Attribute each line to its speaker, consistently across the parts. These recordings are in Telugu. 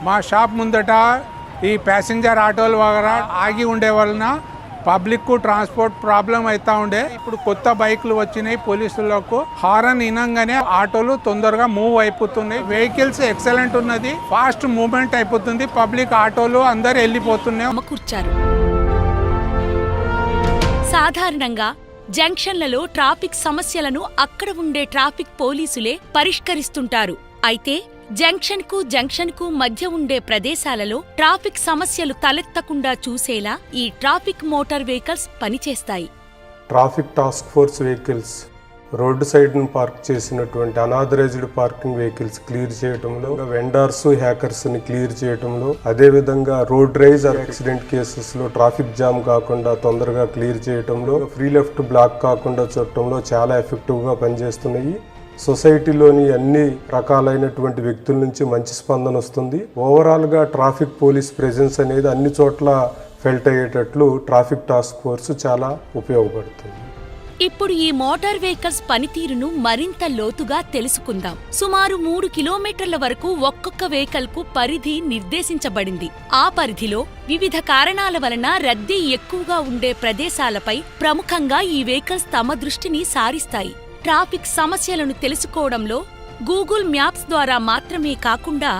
Speaker 1: మా షాప్ ముందట ఈ ప్యాసింజర్ ఆటోలు వగరా ఆగి ఉండే వలన పబ్లిక్కు ట్రాన్స్పోర్ట్ ప్రాబ్లం అవుతా ఉండే. ఇప్పుడు కొత్త బైక్లు వచ్చినాయి. పోలీసులకు హారన్ వినంగానే ఆటోలు తొందరగా మూవ్ అయిపోతున్నాయి. వెహికల్స్ ఎక్సలెంట్ ఉన్నది, ఫాస్ట్ మూవ్మెంట్ అయిపోతుంది. పబ్లిక్ ఆటోలు అందరు వెళ్ళిపోతున్నాయి.
Speaker 2: కూర్చారు. సాధారణంగా జంక్షన్లలో ట్రాఫిక్ సమస్యలను అక్కడ ఉండే ట్రాఫిక్ పోలీసులే పరిష్కరిస్తుంటారు. అయితే జంక్షన్కు మధ్య ఉండే ప్రదేశాలలో ట్రాఫిక్ సమస్యలు తలెత్తకుండా చూసేలా ఈ ట్రాఫిక్ మోటార్ వెహికల్స్ పనిచేస్తాయి.
Speaker 3: Traffic task force vehicles road side ను పార్క్ చేసినటువంటి అనాథరైజ్డ్ పార్కింగ్ వెహికల్స్ క్లియర్ చేయడంలో, వెండర్స్ హ్యాకర్స్ ని క్లియర్ చేయడంలో, అదే విధంగా road rage or accident cases లో ట్రాఫిక్ జామ్ కాకుండా తొందరగా క్లియర్ చేయడంలో, ఫ్రీ లెఫ్ట్ బ్లాక్ కాకుండా చూడటంలో చాలా ఎఫెక్టివ్ గా పనిచేస్తున్నాయి. సొసైటీలోని అన్ని రకాలైనటువంటి వ్యక్తుల నుంచి మంచి స్పందన వస్తుంది. ఓవరాల్ గా ట్రాఫిక్ పోలీస్ ప్రెజెన్స్ అనేది అన్ని చోట్ల ఫెల్ట్ అయ్యేటట్లు ట్రాఫిక్ టాస్క్ ఫోర్స్ చాలా ఉపయోగపడుతుంది.
Speaker 2: ఇప్పుడు ఈ మోటార్ వెహికల్స్ పనితీరును మరింత లోతుగా తెలుసుకుందాం. సుమారు 3 కిలోమీటర్ల వరకు ఒక్కొక్క వెహికల్ కు పరిధి నిర్దేశించబడింది. ఆ పరిధిలో వివిధ కారణాల వలన రద్దీ ఎక్కువగా ఉండే ప్రదేశాలపై ప్రముఖంగా ఈ వెహికల్స్ తమ దృష్టిని సారిస్తాయి. ట్రాఫిక్ సమస్యలను తెలుసుకోవడంలో గూగుల్ మ్యాప్స్ ద్వారా మాత్రమే కాకుండా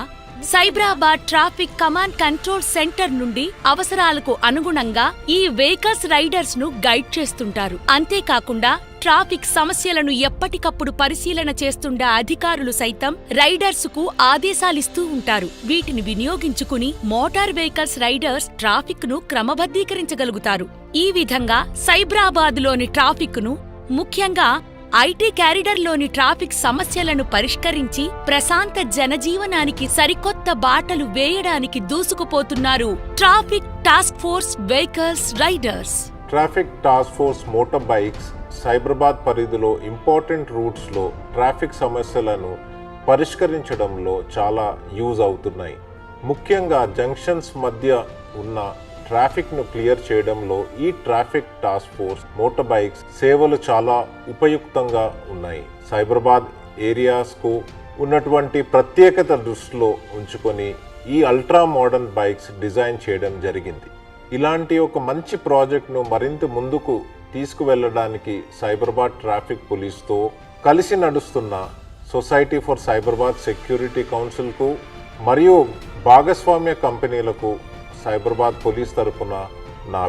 Speaker 2: Cyberabad traffic command control centre నుండి అవసరాలకు అనుగుణంగా ఈ వెహికల్స్ రైడర్స్ ను గైడ్ చేస్తుంటారు. అంతేకాకుండా ట్రాఫిక్ సమస్యలను ఎప్పటికప్పుడు పరిశీలన చేస్తుండే అధికారులు సైతం రైడర్స్ కు ఆదేశాలిస్తూ ఉంటారు. వీటిని వినియోగించుకుని మోటార్ వెహికల్స్ రైడర్స్ ట్రాఫిక్ ను క్రమబద్ధీకరించగలుగుతారు. ఈ విధంగా సైబరాబాద్లోని ట్రాఫిక్ ను, ముఖ్యంగా ఐటీ క్యారిడర్లోని ట్రాఫిక్ సమస్యలను పరిష్కరించి ప్రశాంత జనజీవనానికి సరికొత్త బాటలు వేయడానికి దూసుకుపోతున్నారు traffic task force vehicles riders.
Speaker 4: Traffic task force motor bikes Cyberabad పరిధిలో ఇంపార్టెంట్ రూట్స్ లో ట్రాఫిక్ సమస్యలను పరిష్కరించడంలో చాలా యూజ్ అవుతున్నాయి. ముఖ్యంగా జంక్షన్స్ మధ్య ఉన్న ట్రాఫిక్ ను క్లియర్ చేయడంలో ఈ traffic task force motor bikes సేవలు చాలా ఉపయుక్తంగా ఉన్నాయి. సైబరాబాద్ ఏరియాస్ కు ఉన్నటువంటి ప్రత్యేకత దృష్టిలో ఉంచుకొని ఈ అల్ట్రా మోడర్న్ బైక్స్ డిజైన్ చేయడం జరిగింది. ఇలాంటి ఒక మంచి ప్రాజెక్ట్ను మరింత ముందుకు తీసుకువెళ్ళడానికి సైబరాబాద్ ట్రాఫిక్ పోలీస్తో కలిసి నడుస్తున్న సొసైటీ ఫర్ సైబరాబాద్ సెక్యూరిటీ కౌన్సిల్కు మరియు భాగస్వామ్య కంపెనీలకు సైబరాబాద్ పోలీస్ తరఫున